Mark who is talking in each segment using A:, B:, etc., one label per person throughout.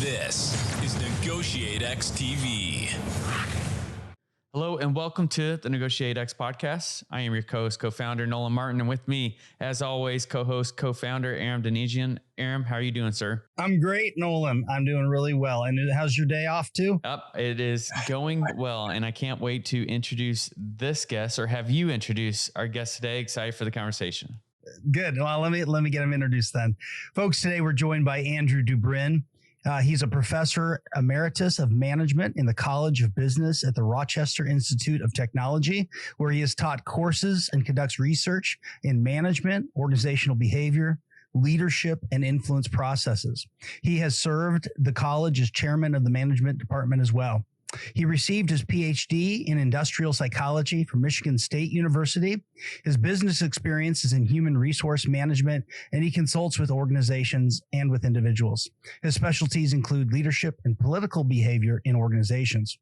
A: This is NEGOTIATEx TV.
B: Hello and welcome to the NEGOTIATEx Podcast. I am your co-host, co-founder Nolan Martin, and with me, as always, co-host, co-founder Aram Donigian. Aram, how are you doing, sir?
C: I'm great, Nolan. I'm doing really well. And how's your day off too?
B: It is going well, and I can't wait to introduce this guest, or have you introduce our guest today. Excited for the conversation.
C: Good. Well, let me get him introduced then. Folks, today we're joined by Andrew DuBrin. He's a professor emeritus of management in the College of Business at the Rochester Institute of Technology, where he has taught courses and conducts research in management, organizational behavior, leadership, and influence processes. He has served the college as chairman of the management department as well. He received his PhD in industrial psychology from Michigan State University. His business experience is in human resource management, and he consults with organizations and with individuals. His specialties include leadership and political behavior in organizations.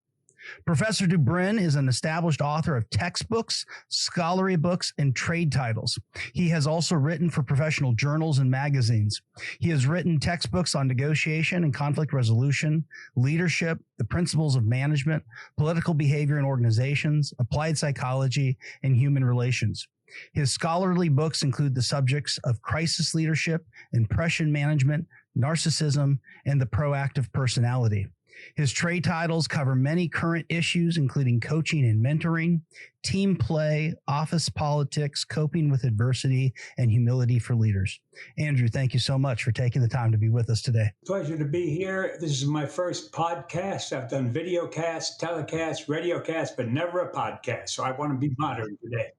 C: Professor DuBrin is an established author of textbooks, scholarly books, and trade titles. He has also written for professional journals and magazines. He has written textbooks on negotiation and conflict resolution, leadership, the principles of management, political behavior in organizations, applied psychology, and human relations. His scholarly books include the subjects of crisis leadership, impression management, narcissism, and the proactive personality. His trade titles cover many current issues, including coaching and mentoring, team play, office politics, coping with adversity, and humility for leaders. Andrew, thank you so much for taking the time to be with us today.
D: Pleasure to be here. This is my first podcast. I've done videocast, telecast, radiocast, but never a podcast. So I want to be modern today.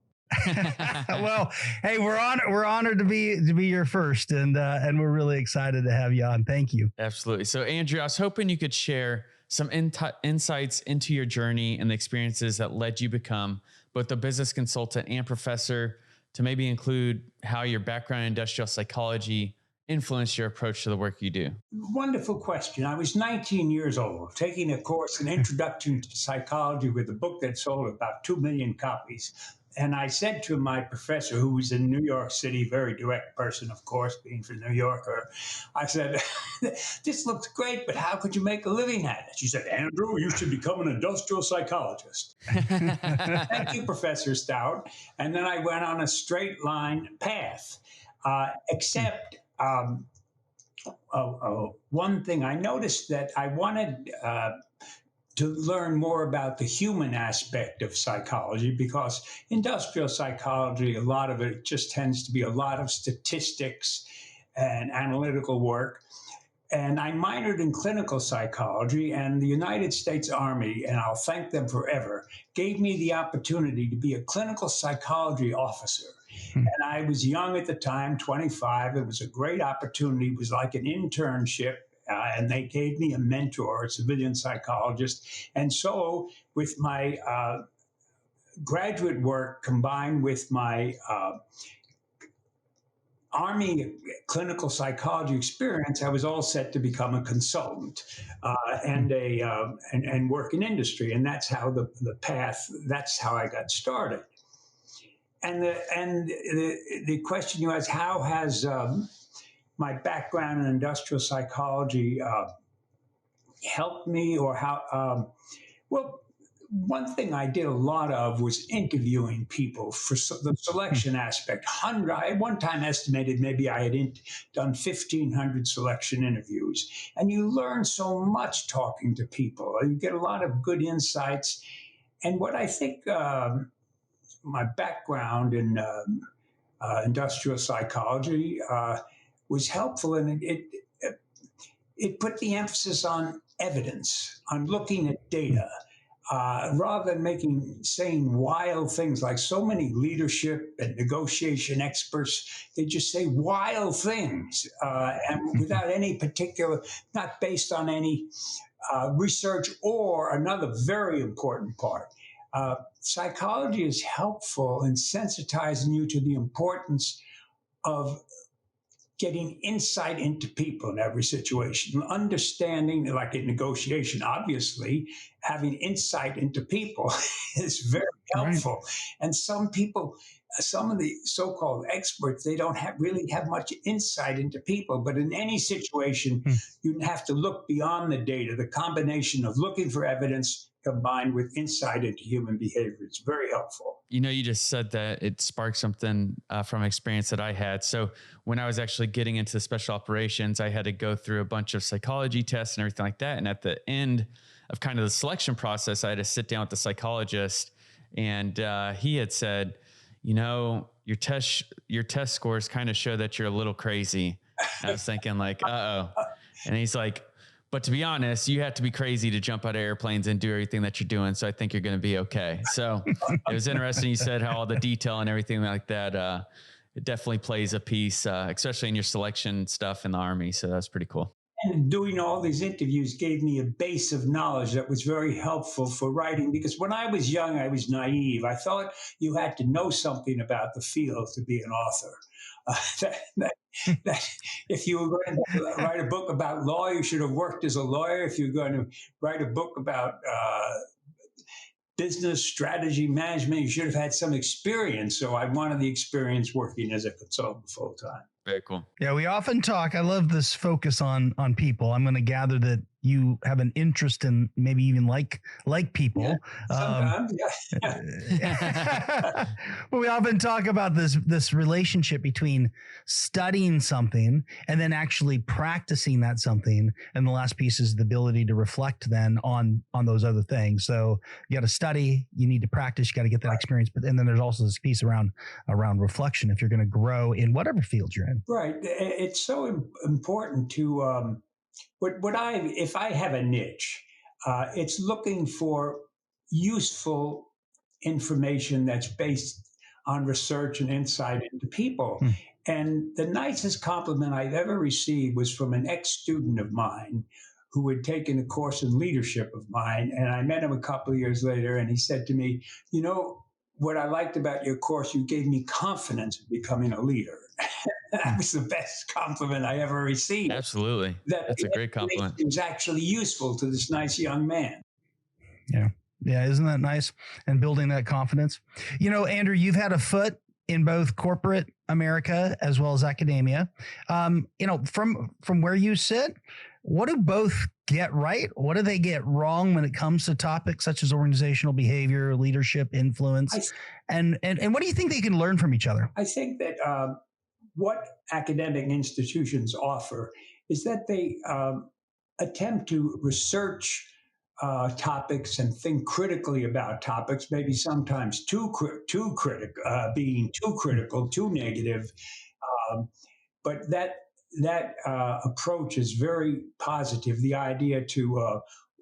C: Well, hey, we're honored to be your first, and we're really excited to have you on. Thank you.
B: Absolutely. So, Andrew, I was hoping you could share some insights into your journey and the experiences that led you become both a business consultant and professor, to maybe include how your background in industrial psychology influenced your approach to the work you do.
D: Wonderful question. I was 19 years old, taking a course in Introduction to Psychology with a book that sold about 2 million copies. And I said to my professor, who was in New York City, very direct person, of course, being from New Yorker, I said, this looks great, but how could you make a living at it? She said, Andrew, you should become an industrial psychologist. Thank you, Professor Stout. And then I went on a straight line path, except one thing. I noticed that I wanted to learn more about the human aspect of psychology, because industrial psychology, a lot of it just tends to be a lot of statistics and analytical work. And I minored in clinical psychology, and the United States Army, and I'll thank them forever, gave me the opportunity to be a clinical psychology officer. And I was young at the time, 25. It was a great opportunity. It was like an internship. And they gave me a mentor, a civilian psychologist. And so with my graduate work combined with my Army clinical psychology experience, I was all set to become a consultant and work in industry. And that's how that's how I got started. And the question you asked, how has my background in industrial psychology helped me, or how? Well, one thing I did a lot of was interviewing people for the selection aspect. I at one time estimated maybe I had done 1,500 selection interviews, and you learn so much talking to people. You get a lot of good insights, and what I think my background in industrial psychology was helpful, and it put the emphasis on evidence, on looking at data, rather than saying wild things like so many leadership and negotiation experts. They just say wild things, and without any particular, not based on any research. Or another very important part, psychology is helpful in sensitizing you to the importance of getting insight into people in every situation, understanding, like in negotiation, obviously, having insight into people is very helpful. Right. And some people, some of the so-called experts, they don't really have much insight into people. But in any situation, you have to look beyond the data. The combination of looking for evidence combined with insight into human behavior, it's very helpful.
B: You know, you just said that it sparked something from experience that I had. So when I was actually getting into special operations, I had to go through a bunch of psychology tests and everything like that. And at the end of kind of the selection process, I had to sit down with the psychologist, and he had said, you know, your test scores kind of show that you're a little crazy. And I was thinking like, uh-oh. And he's like, but to be honest, you have to be crazy to jump out of airplanes and do everything that you're doing. So I think you're going to be okay. So it was interesting. You said how all the detail and everything like that, it definitely plays a piece, especially in your selection stuff in the Army. So that's pretty cool.
D: And doing all these interviews gave me a base of knowledge that was very helpful for writing, because when I was young, I was naive. I thought you had to know something about the field to be an author. That if you were going to write a book about law, you should have worked as a lawyer. If you're going to write a book about business strategy management, you should have had some experience. So I wanted the experience working as a consultant full time.
B: Very cool.
C: Yeah, we often talk. I love this focus on people. I'm going to gather that you have an interest in maybe even like people.
D: Yeah, sometimes,
C: yeah. But we often talk about this relationship between studying something and then actually practicing that something. And the last piece is the ability to reflect then on those other things. So you got to study, you need to practice, you got to get that experience. But and then there's also this piece around reflection if you're going to grow in whatever field you're in.
D: Right. It's so important to if I have a niche, it's looking for useful information that's based on research and insight into people. And the nicest compliment I've ever received was from an ex-student of mine who had taken a course in leadership of mine. And I met him a couple of years later, and he said to me, you know, what I liked about your course, you gave me confidence in becoming a leader. That was the best compliment I ever received.
B: Absolutely. That's a great compliment.
D: It was actually useful to this nice young man.
C: Yeah. Yeah. Isn't that nice? And building that confidence. You know, Andrew, you've had a foot in both corporate America as well as academia. You know, from where you sit, what do both get right? What do they get wrong when it comes to topics such as organizational behavior, leadership, influence? And what do you think they can learn from each other?
D: I think that what academic institutions offer is that they attempt to research topics and think critically about topics, maybe sometimes being too critical, too negative. But that approach is very positive. The idea to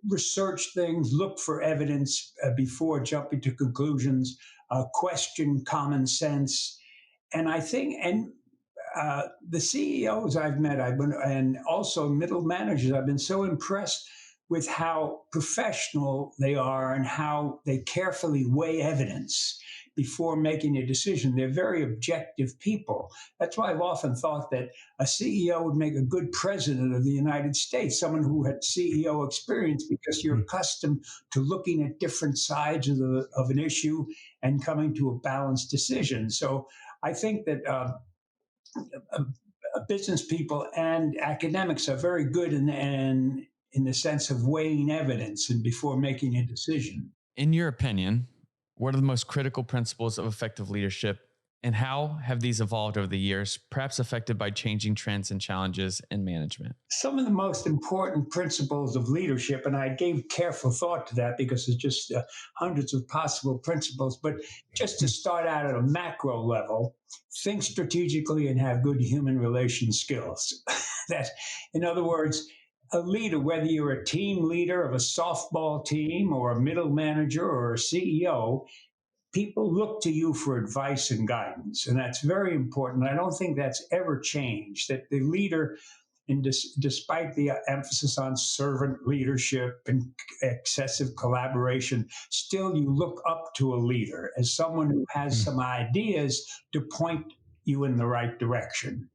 D: research things, look for evidence before jumping to conclusions, question common sense. And I think, the CEOs I've met, and also middle managers, I've been so impressed with how professional they are and how they carefully weigh evidence before making a decision. They're very objective people. That's why I've often thought that a CEO would make a good president of the United States, someone who had CEO experience, because you're accustomed to looking at different sides of an issue and coming to a balanced decision. So I think that business people and academics are very good in the sense of weighing evidence and before making a decision.
B: In your opinion, what are the most critical principles of effective leadership, and how have these evolved over the years, perhaps affected by changing trends and challenges in management?
D: Some of the most important principles of leadership, and I gave careful thought to that because it's just hundreds of possible principles, but just to start out at a macro level, think strategically and have good human relation skills. That, in other words, a leader, whether you're a team leader of a softball team or a middle manager or a CEO, people look to you for advice and guidance. And that's very important. I don't think that's ever changed, that the leader, despite the emphasis on servant leadership and excessive collaboration, still you look up to a leader as someone who has some ideas to point you in the right direction.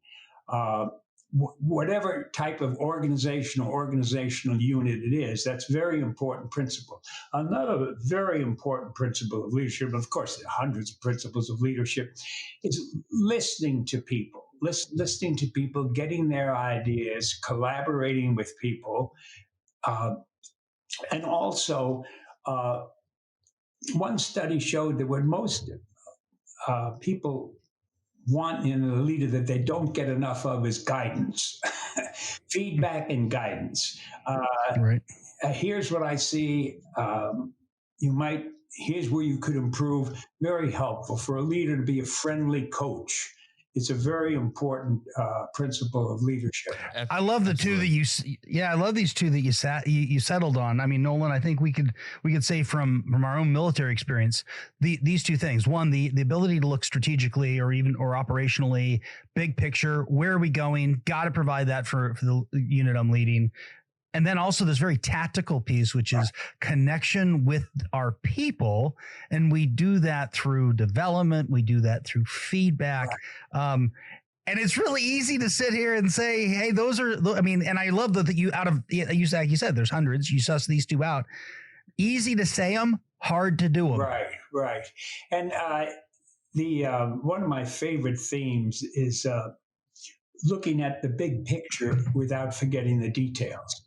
D: whatever type of organizational unit it is. That's a very important principle. Another very important principle of leadership, of course, there are hundreds of principles of leadership, is listening to people, listening to people, getting their ideas, collaborating with people, and also one study showed that when most people want in a leader that they don't get enough of is guidance, feedback and guidance.
C: Right.
D: Here's what I see. Here's where you could improve. Very helpful for a leader to be a friendly coach. It's a very important principle of leadership.
C: I love the two that I love these two that you settled on. I mean, Nolan, I think we could say from our own military experience, these two things. One, the ability to look strategically or operationally, big picture, where are we going? Got to provide that for the unit I'm leading. And then also this very tactical piece, which is connection with our people. And we do that through development. We do that through feedback. And it's really easy to sit here and say, hey, those are, I mean, and I love that like you said, there's hundreds, you suss these two out. Easy to say them, hard to do them.
D: Right. And one of my favorite themes is looking at the big picture without forgetting the details.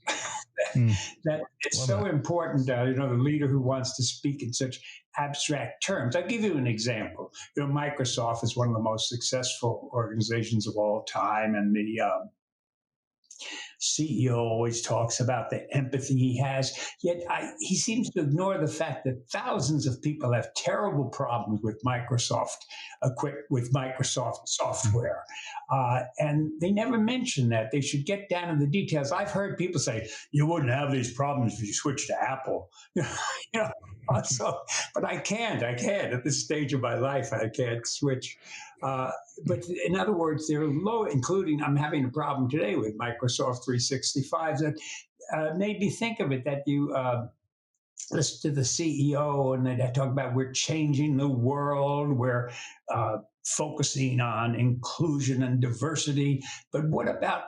D: That it's so important. The leader who wants to speak in such abstract terms. I'll give you an example. Microsoft is one of the most successful organizations of all time, and the CEO always talks about the empathy he has, yet he seems to ignore the fact that thousands of people have terrible problems with Microsoft software. And they never mention that. They should get down to the details. I've heard people say, you wouldn't have these problems if you switched to Apple. But I can't. At this stage of my life, I can't switch. But in other words, they're low, including I'm having a problem today with Microsoft 365 that made me think of it, that you listen to the CEO and they talk about we're changing the world, we're focusing on inclusion and diversity. But what about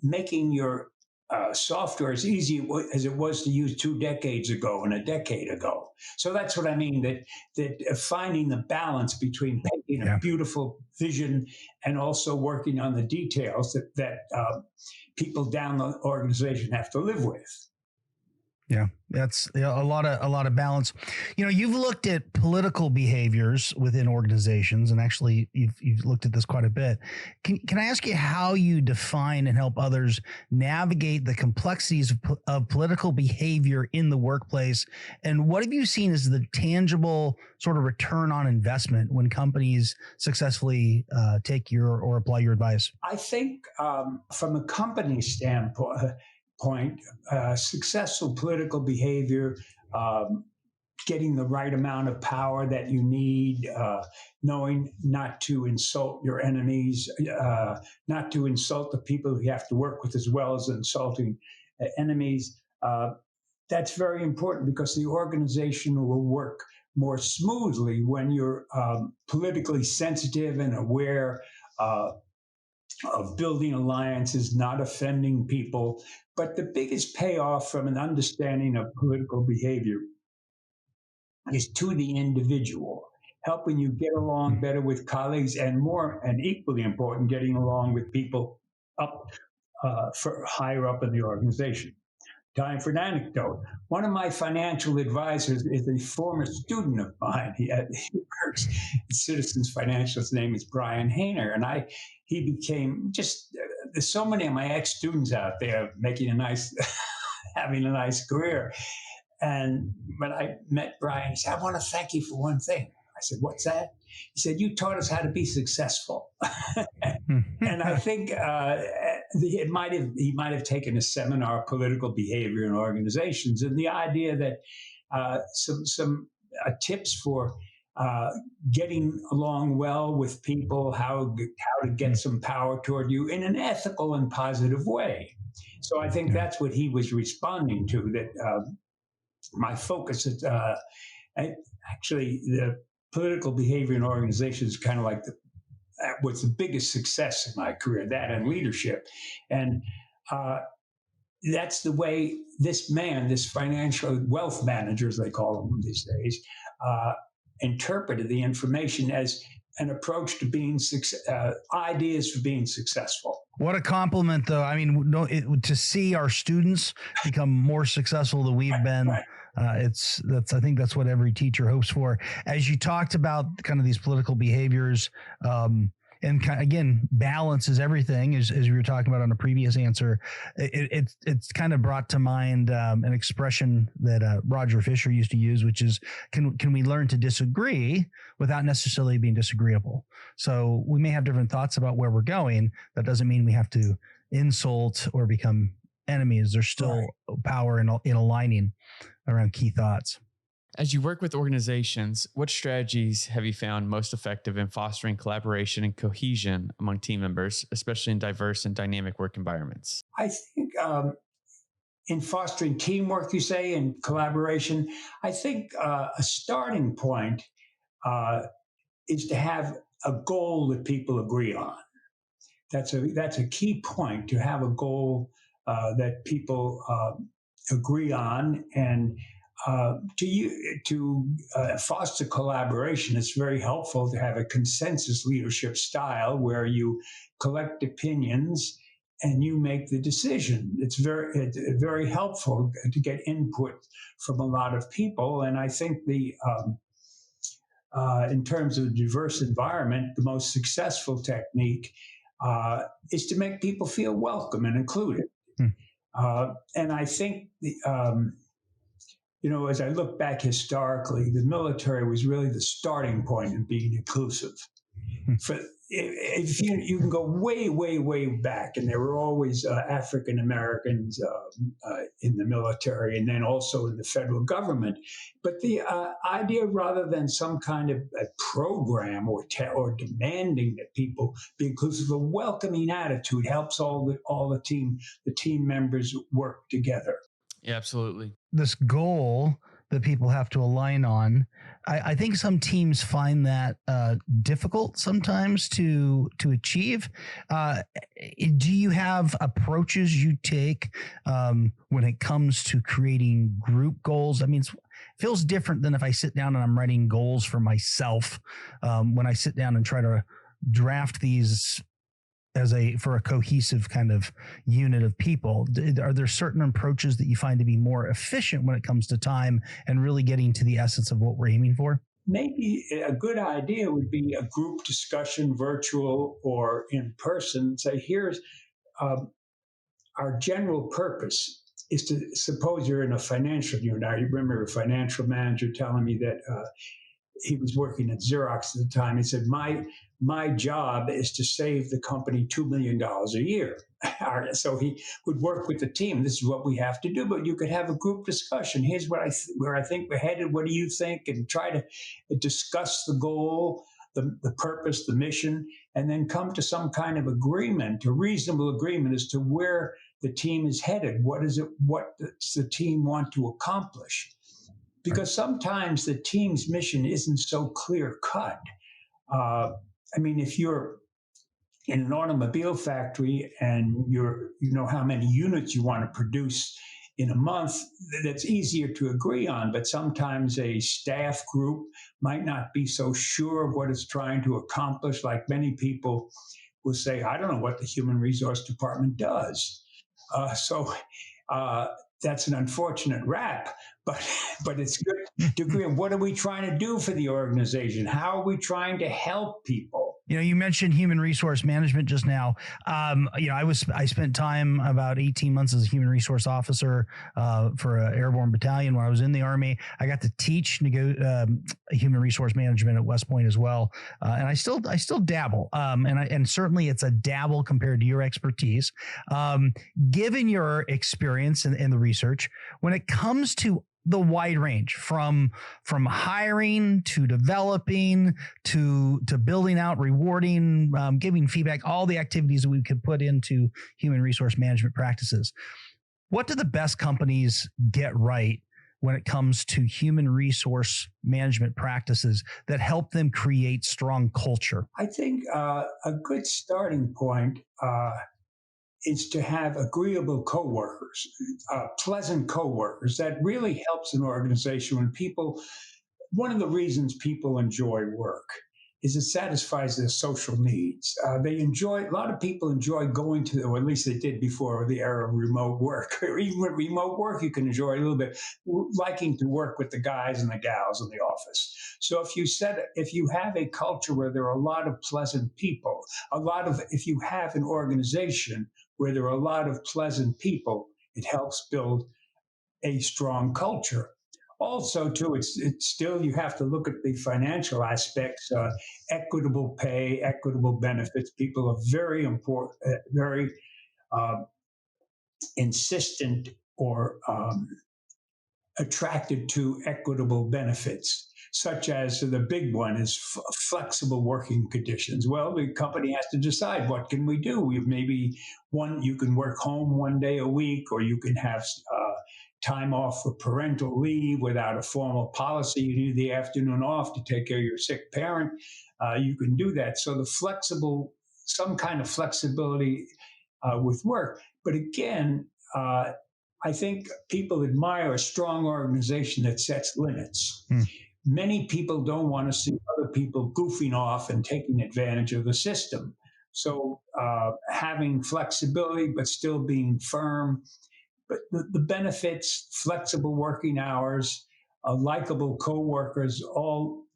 D: making your software as easy as it was to use 2 decades ago and a decade ago? So that's what I mean, that finding the balance between painting a beautiful vision and also working on the details that people down the organization have to live with.
C: Yeah, that's a lot of balance. You've looked at political behaviors within organizations, and actually you've looked at this quite a bit. Can I ask you how you define and help others navigate the complexities of political behavior in the workplace? And what have you seen as the tangible sort of return on investment when companies successfully take your or apply your advice?
D: I think from a company standpoint, successful political behavior, getting the right amount of power that you need, knowing not to insult your enemies, not to insult the people you have to work with as well as insulting enemies. That's very important because the organization will work more smoothly when you're politically sensitive and aware of building alliances, not offending people. But the biggest payoff from an understanding of political behavior is to the individual, helping you get along better with colleagues, and equally important, getting along with people up for higher up in the organization. Time for an anecdote. One of my financial advisors is a former student of mine. He works at Citizens Financial. His name is Brian Hayner. And he became there's so many of my ex-students out there having a nice career. And when I met Brian, he said, I want to thank you for one thing. I said, what's that? He said, you taught us how to be successful. And I think he might have taken a seminar on political behavior in organizations, and the idea that some tips for getting along well with people, how to get some power toward you in an ethical and positive way. So I think that's what he was responding to, that my focus is actually the political behavior in organizations is kind of like that was the biggest success in my career, that and leadership. And that's the way this financial wealth manager, as they call them these days, interpreted the information as an approach to being ideas for being successful.
C: What a compliment, though. I mean, to see our students become more successful than we've been. Right. I think that's what every teacher hopes for. As you talked about kind of these political behaviors, and again, balance is everything, as we were talking about on a previous answer. It's kind of brought to mind an expression that Roger Fisher used to use, which is, can we learn to disagree without necessarily being disagreeable? So we may have different thoughts about where we're going. That doesn't mean we have to insult or become enemies. There's still power in aligning around key thoughts.
B: As you work with organizations, what strategies have you found most effective in fostering collaboration and cohesion among team members, especially in diverse and dynamic work environments?
D: I think in fostering teamwork, you say, and collaboration, I think a starting point is to have a goal that people agree on. That's a key point, to have a goal that people agree on, and to foster collaboration. It's very helpful to have a consensus leadership style where you collect opinions and you make the decision. It's very helpful to get input from a lot of people. And I think in terms of a diverse environment, the most successful technique is to make people feel welcome and included. And I think as I look back historically, the military was really the starting point in being inclusive. If you can go way, way, way back, and there were always African Americans in the military, and then also in the federal government. But the idea, rather than some kind of a program or demanding that people be inclusive, a welcoming attitude helps all the team members work together.
B: Yeah, absolutely.
C: This goal that people have to align on, I think some teams find that difficult sometimes to achieve. Do you have approaches you take when it comes to creating group goals? I mean, it feels different than if I sit down and I'm writing goals for myself. When I sit down and try to draft these for a cohesive kind of unit of people, are there certain approaches that you find to be more efficient when it comes to time and really getting to the essence of what we're aiming for?
D: Maybe a good idea would be a group discussion, virtual or in person. Say, here's our general purpose is to, suppose you're in a financial unit. I remember a financial manager telling me that he was working at Xerox at the time. He said, my job is to save the company $2 million a year. So he would work with the team. This is what we have to do, but you could have a group discussion. Here's where I think we're headed. What do you think? And try to discuss the goal, the purpose, the mission, and then come to some kind of agreement, a reasonable agreement as to where the team is headed. What does the team want to accomplish? Because sometimes the team's mission isn't so clear cut. I mean, if you're in an automobile factory and you know how many units you want to produce in a month, that's easier to agree on. But sometimes a staff group might not be so sure of what it's trying to accomplish. Like many people will say, I don't know what the human resource department does. So that's an unfortunate rap, but it's good to agree on what are we trying to do for the organization? How are we trying to help people?
C: You know, you mentioned human resource management just now. I spent time about 18 months as a human resource officer for an airborne battalion when I was in the Army. I got to teach human resource management at West Point as well, and I still dabble. And certainly it's a dabble compared to your expertise. Given your experience in the research, when it comes to the wide range from hiring to developing to building out, rewarding, giving feedback, all the activities that we could put into human resource management practices. What do the best companies get right when it comes to human resource management practices that help them create strong culture?
D: I think a good starting point is to have agreeable coworkers, pleasant coworkers. That really helps an organization when people. One of the reasons people enjoy work is it satisfies their social needs. A lot of people enjoy going to, or at least they did before the era of remote work. Or even with remote work, you can enjoy a little bit, liking to work with the guys and the gals in the office. So if you have a culture where there are a lot of pleasant people, if you have an organization where there are a lot of pleasant people, it helps build a strong culture. Also, too, it's still, you have to look at the financial aspects, equitable pay, equitable benefits. People are very important, very insistent or attracted to equitable benefits, such as the big one is flexible working conditions. Well, the company has to decide, what can we do? Maybe you can work home one day a week, or you can have time off for parental leave without a formal policy. You need the afternoon off to take care of your sick parent. You can do that. So some kind of flexibility with work. But again, I think people admire a strong organization that sets limits. Many people don't want to see other people goofing off and taking advantage of the system. So having flexibility, but still being firm. But the benefits, flexible working hours, likable coworkers, all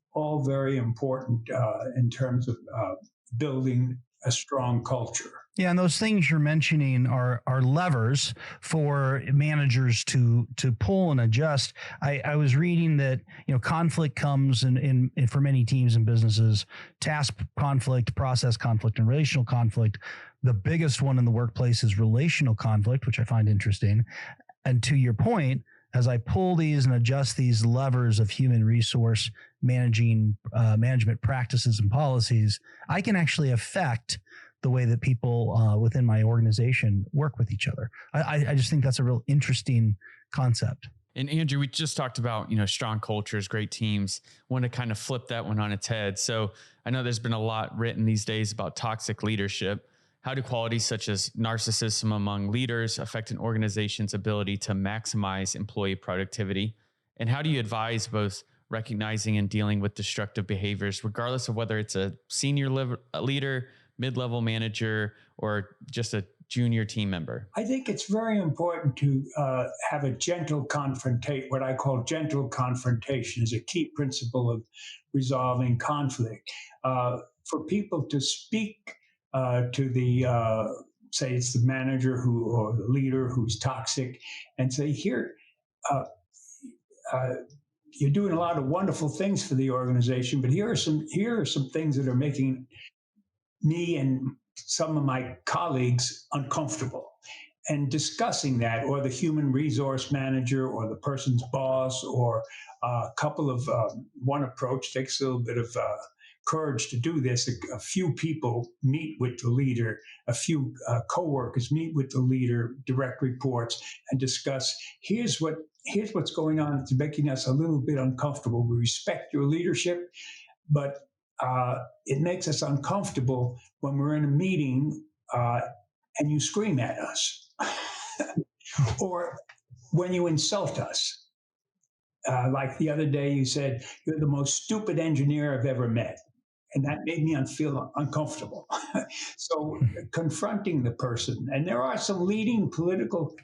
D: very important in terms of building a strong culture.
C: Yeah, and those things you're mentioning are levers for managers to pull and adjust. I was reading that conflict comes in for many teams and businesses: task conflict, process conflict, and relational conflict. The biggest one in the workplace is relational conflict, which I find interesting. And to your point, as I pull these and adjust these levers of human resource management practices and policies, I can actually affect the way that people within my organization work with each other. I just think that's a real interesting concept.
B: And Andrew, we just talked about, strong cultures, great teams. Want to kind of flip that one on its head. So I know there's been a lot written these days about toxic leadership. How do qualities such as narcissism among leaders affect an organization's ability to maximize employee productivity? And how do you advise both recognizing and dealing with destructive behaviors, regardless of whether it's a senior leader, mid-level manager, or just a junior team member?
D: I think it's very important to have a gentle confrontation. What I call gentle confrontation is a key principle of resolving conflict. For people to speak to the, say it's the manager or the leader who's toxic, and say, here, you're doing a lot of wonderful things for the organization, but here are some things that are making me and some of my colleagues uncomfortable. And discussing that, or the human resource manager or the person's boss, or a couple of one approach takes a little bit of courage to do this. A few people meet with the leader, a few coworkers meet with the leader, direct reports, and discuss, here's what's going on. It's making us a little bit uncomfortable. We respect your leadership, but it makes us uncomfortable when we're in a meeting and you scream at us or when you insult us. Like the other day, you said, you're the most stupid engineer I've ever met. And that made me feel uncomfortable. So confronting the person, and there are some leading political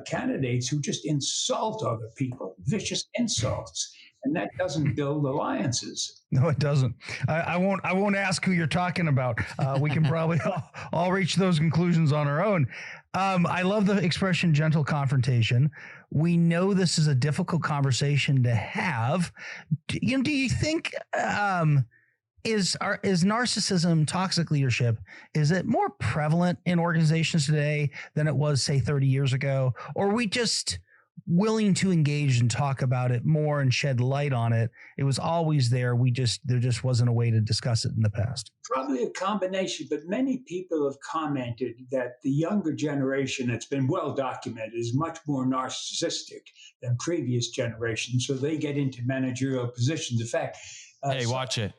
D: candidates who just insult other people, vicious insults, and that doesn't build alliances.
C: No, it doesn't. I won't ask who you're talking about. We can probably all reach those conclusions on our own. I love the expression gentle confrontation. We know this is a difficult conversation to have. Do you think is narcissism, toxic leadership, is it more prevalent in organizations today than it was, say, 30 years ago? Or we just willing to engage and talk about it more and shed light on it. It was always there. There just wasn't a way to discuss it in the past.
D: Probably a combination, but many people have commented that the younger generation, it's been well documented, is much more narcissistic than previous generations. So they get into managerial positions. In fact,
B: hey, watch it.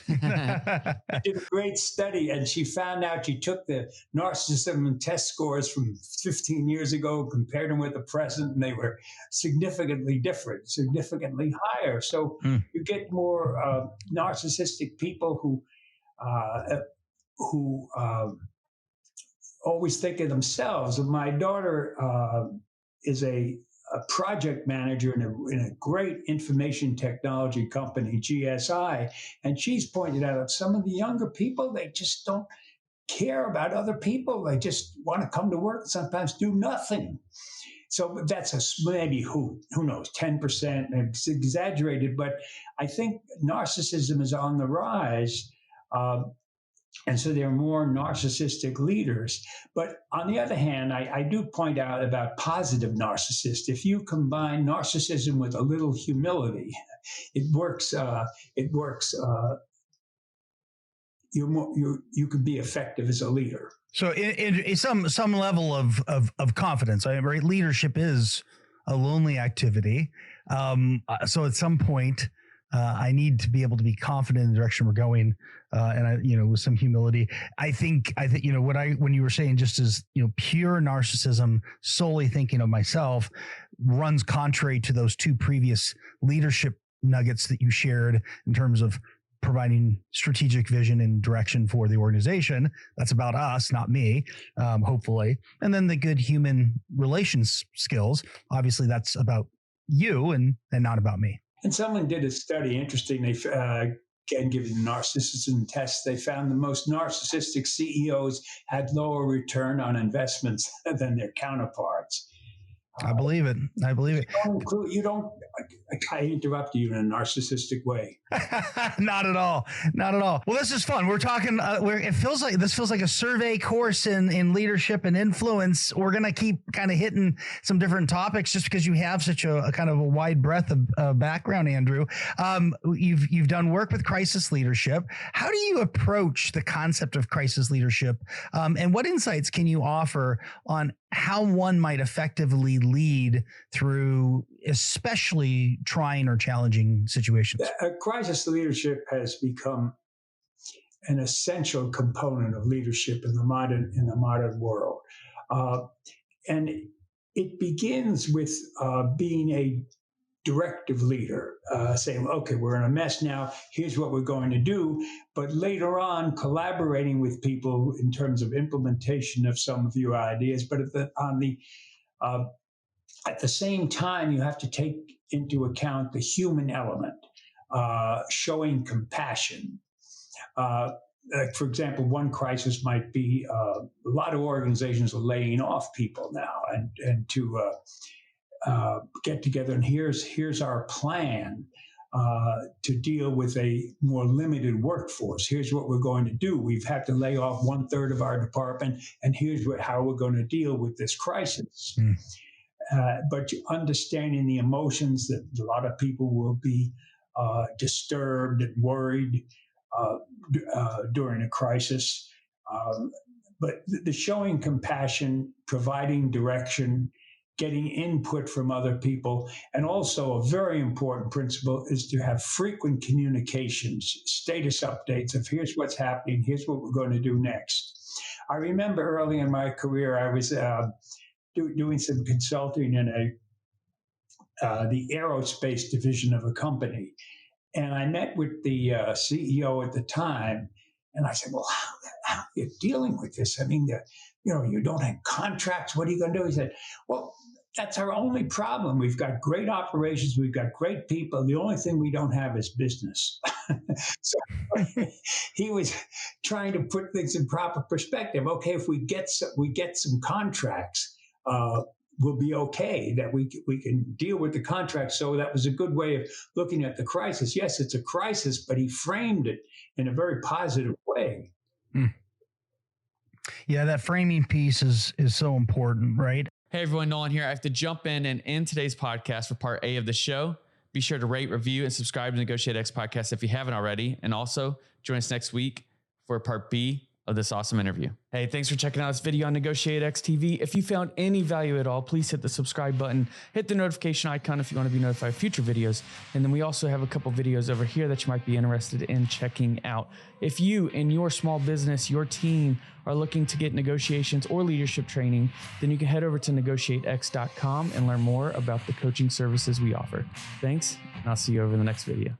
D: I did a great study, and she found out, she took the narcissism test scores from 15 years ago, compared them with the present, and they were significantly different, significantly higher. So you get more narcissistic people who always think of themselves. And my daughter is a project manager in a great information technology company, GSI, and she's pointed out that some of the younger people, they just don't care about other people. They just want to come to work and sometimes do nothing. So that's maybe who knows, 10%. It's exaggerated, but I think narcissism is on the rise. And so there are more narcissistic leaders. But on the other hand, I do point out about positive narcissists. If you combine narcissism with a little humility, it works. You can be effective as a leader.
C: So in some level of confidence, right? Leadership is a lonely activity. So at some point, I need to be able to be confident in the direction we're going, and with some humility. I think when you were saying just as pure narcissism, solely thinking of myself, runs contrary to those two previous leadership nuggets that you shared in terms of providing strategic vision and direction for the organization. That's about us, not me, hopefully. And then the good human relations skills. Obviously, that's about you and not about me.
D: And someone did a study, interesting. They again, given narcissism tests, they found the most narcissistic CEOs had lower return on investments than their counterparts.
C: I believe it.
D: I interrupt you in a narcissistic way.
C: Not at all. Well, this is fun. We're talking, this feels like a survey course in leadership and influence. We're going to keep kind of hitting some different topics just because you have such a kind of a wide breadth of background, Andrew. You've done work with crisis leadership. How do you approach the concept of crisis leadership? And what insights can you offer on how one might effectively lead through especially trying or challenging situations?
D: Crisis leadership has become an essential component of leadership in the modern world, and it begins with being a directive leader, saying, "Okay, we're in a mess now. Here's what we're going to do." But later on, collaborating with people in terms of implementation of some of your ideas. But at the same time, you have to take into account the human element, showing compassion. Like, for example, one crisis might be a lot of organizations are laying off people now, and to get together and here's our plan to deal with a more limited workforce. Here's what we're going to do. We've had to lay off 1/3 of our department, and here's how we're going to deal with this crisis. But understanding the emotions that a lot of people will be disturbed and worried during a crisis. But the showing compassion, providing direction, getting input from other people, and also a very important principle is to have frequent communications, status updates of here's what's happening, here's what we're going to do next. I remember early in my career, I was doing some consulting in the aerospace division of a company. And I met with the CEO at the time, and I said, "Well, how are you dealing with this? I mean, you don't have contracts. What are you going to do?" He said, "Well, that's our only problem. We've got great operations. We've got great people. The only thing we don't have is business." So he was trying to put things in proper perspective. Okay, if we get some contracts, we'll be okay, that we can deal with the contract. So that was a good way of looking at the crisis. Yes, it's a crisis, but he framed it in a very positive way.
C: Yeah, that framing piece is so important, right?
B: Hey everyone, Nolan here. I have to jump in and end today's podcast for part A of the show. Be sure to rate, review, and subscribe to NEGOTIATEx Podcast if you haven't already. And also join us next week for part B of this awesome interview. Hey, thanks for checking out this video on NEGOTIATEx TV. If you found any value at all, please hit the subscribe button, hit the notification icon if you want to be notified of future videos. And then we also have a couple videos over here that you might be interested in checking out. If you and your small business, your team are looking to get negotiations or leadership training, then you can head over to NEGOTIATEx.com and learn more about the coaching services we offer. Thanks, and I'll see you over in the next video.